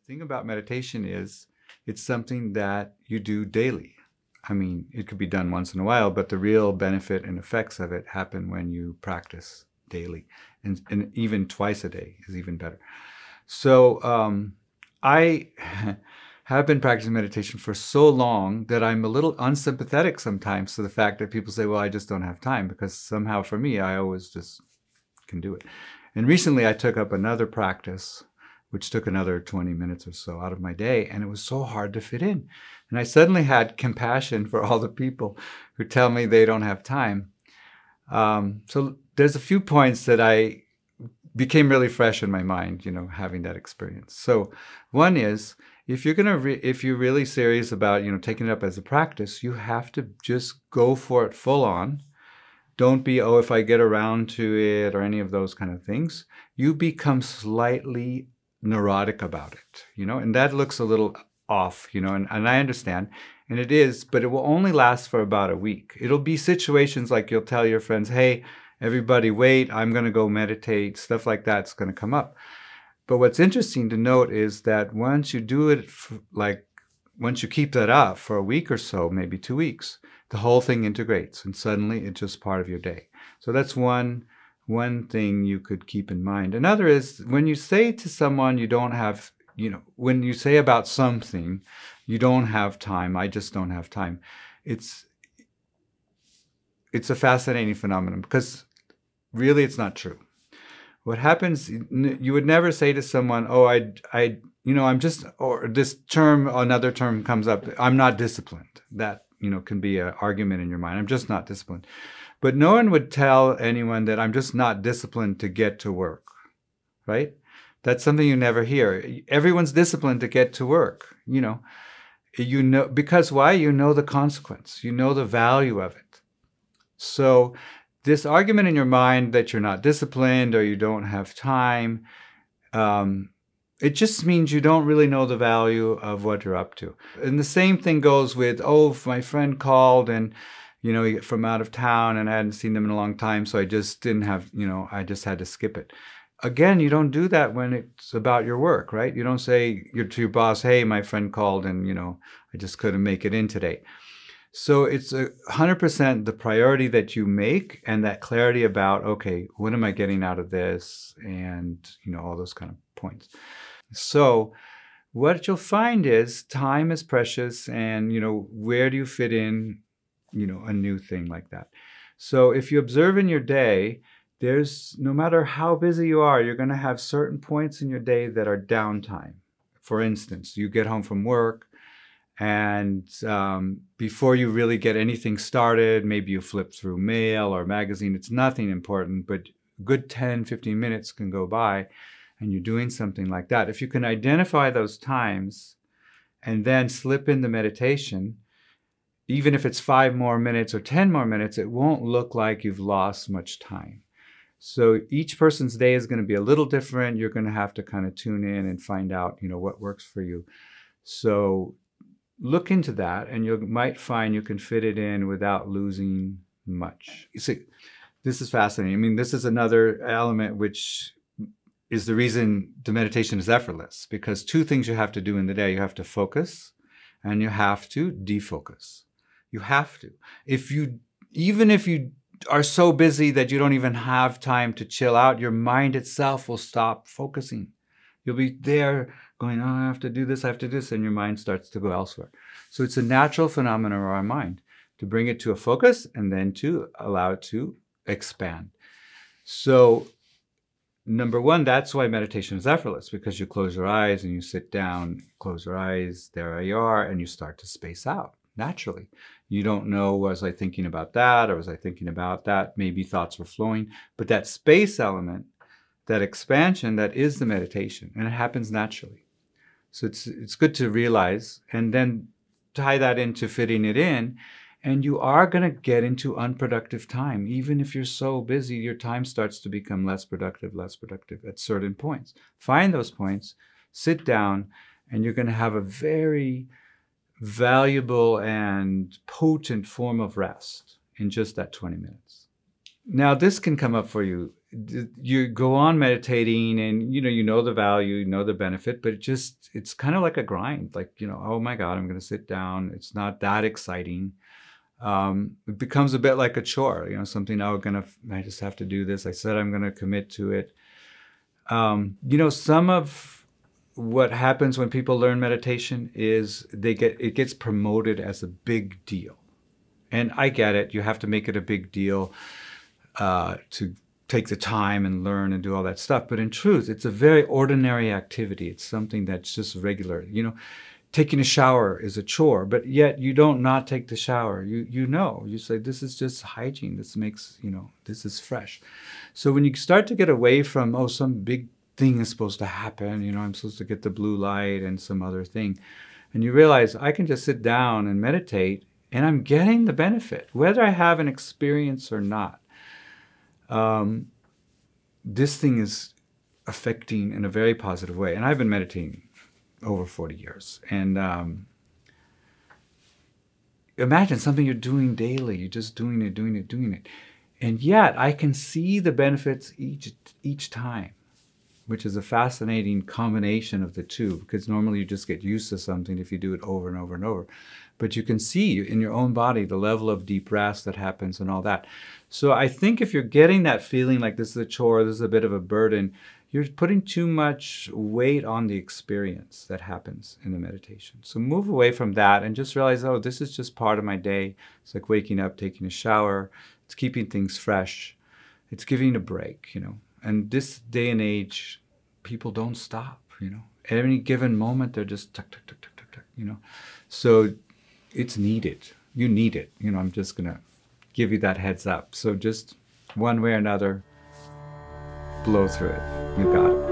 thing about meditation is it's something that you do daily. I mean, it could be done once in a while, but the real benefit and effects of it happen when you practice daily. And even twice a day is even better. So I have been practicing meditation for so long that I'm a little unsympathetic sometimes to the fact that people say, well, I just don't have time, because somehow for me, I always just can do it. And recently I took up another practice, which took another 20 minutes or so out of my day, and it was so hard to fit in. And I suddenly had compassion for all the people who tell me they don't have time. So there's a few points that I became really fresh in my mind, having that experience. So one is, if you're really serious about, taking it up as a practice, you have to just go for it full on. Don't be, oh, if I get around to it or any of those kind of things. You become slightly neurotic about it, and that looks a little off, and I understand, and it is, but it will only last for about a week. It'll be situations like you'll tell your friends, hey, everybody wait, I'm going to go meditate, stuff like that's going to come up. But what's interesting to note is that once you do it, once you keep that up for a week or so, maybe 2 weeks, the whole thing integrates and suddenly it's just part of your day. So that's one thing you could keep in mind. Another is when you say to someone you don't have, when you say about something, you don't have time, I just don't have time. It's a fascinating phenomenon because really it's not true. What happens, you would never say to someone, oh, I'm just, or this term, another term comes up, I'm not disciplined. That, can be an argument in your mind. I'm just not disciplined. But no one would tell anyone that I'm just not disciplined to get to work, right? That's something you never hear. Everyone's disciplined to get to work, because why? You know the consequence. You know the value of it. So this argument in your mind that you're not disciplined or you don't have time, it just means you don't really know the value of what you're up to. And the same thing goes with, oh, if my friend called and, from out of town and I hadn't seen them in a long time, so I just didn't have, I just had to skip it. Again, you don't do that when it's about your work, right? You don't say to your boss, hey, my friend called and, I just couldn't make it in today. So it's 100% the priority that you make and that clarity about, okay, what am I getting out of this? And, all those kind of points. So what you'll find is time is precious and, where do you fit in, a new thing like that? So if you observe in your day, no matter how busy you are, you're going to have certain points in your day that are downtime. For instance, you get home from work, and before you really get anything started, maybe you flip through mail or magazine. It's nothing important, but a good 10, 15 minutes can go by and you're doing something like that. If you can identify those times and then slip in the meditation, even if it's 5 more minutes or 10 more minutes, it won't look like you've lost much time. So each person's day is going to be a little different. You're going to have to kind of tune in and find out, what works for you. So look into that and you might find you can fit it in without losing much. You see, this is fascinating. I mean, this is another element which is the reason the meditation is effortless, because 2 things you have to do in the day. You have to focus and you have to defocus. You have to. Even if you are so busy that you don't even have time to chill out, your mind itself will stop focusing. You'll be there going, oh, I have to do this, and your mind starts to go elsewhere. So it's a natural phenomenon of our mind to bring it to a focus and then to allow it to expand. So number one, that's why meditation is effortless, because you close your eyes and you sit down, close your eyes, there you are, and you start to space out naturally. You don't know, was I thinking about that or was I thinking about that? Maybe thoughts were flowing, but that space element, that expansion, that is the meditation, and it happens naturally. So it's good to realize and then tie that into fitting it in, and you are going to get into unproductive time. Even if you're so busy, your time starts to become less productive at certain points. Find those points, sit down, and you're going to have a very valuable and potent form of rest in just that 20 minutes. Now this can come up for you. You go on meditating and you know the value, you know the benefit, but it's kind of like a grind. Like, oh my God, I'm going to sit down. It's not that exciting. It becomes a bit like a chore, something I just have to do this. I said I'm going to commit to it. Some of what happens when people learn meditation is it gets promoted as a big deal. And I get it. You have to make it a big deal to take the time and learn and do all that stuff. But in truth, it's a very ordinary activity. It's something that's just regular. Taking a shower is a chore, but yet you don't not take the shower. You say, this is just hygiene. This makes, this is fresh. So when you start to get away from, some big thing is supposed to happen, I'm supposed to get the blue light and some other thing, and you realize I can just sit down and meditate and I'm getting the benefit, whether I have an experience or not. This thing is affecting in a very positive way. And I've been meditating over 40 years. And imagine something you're doing daily. You're just doing it. And yet I can see the benefits each time, which is a fascinating combination of the two, because normally you just get used to something if you do it over and over and over. But you can see in your own body the level of deep rest that happens and all that. So I think if you're getting that feeling like this is a chore, this is a bit of a burden, you're putting too much weight on the experience that happens in the meditation. So move away from that and just realize, this is just part of my day. It's like waking up, taking a shower. It's keeping things fresh. It's giving a break, And this day and age, people don't stop, At any given moment, they're just tuck, tuck, tuck, tuck, tuck, tuck, So it's needed. You need it. I'm just going to give you that heads up. So just one way or another, blow through it. You got it.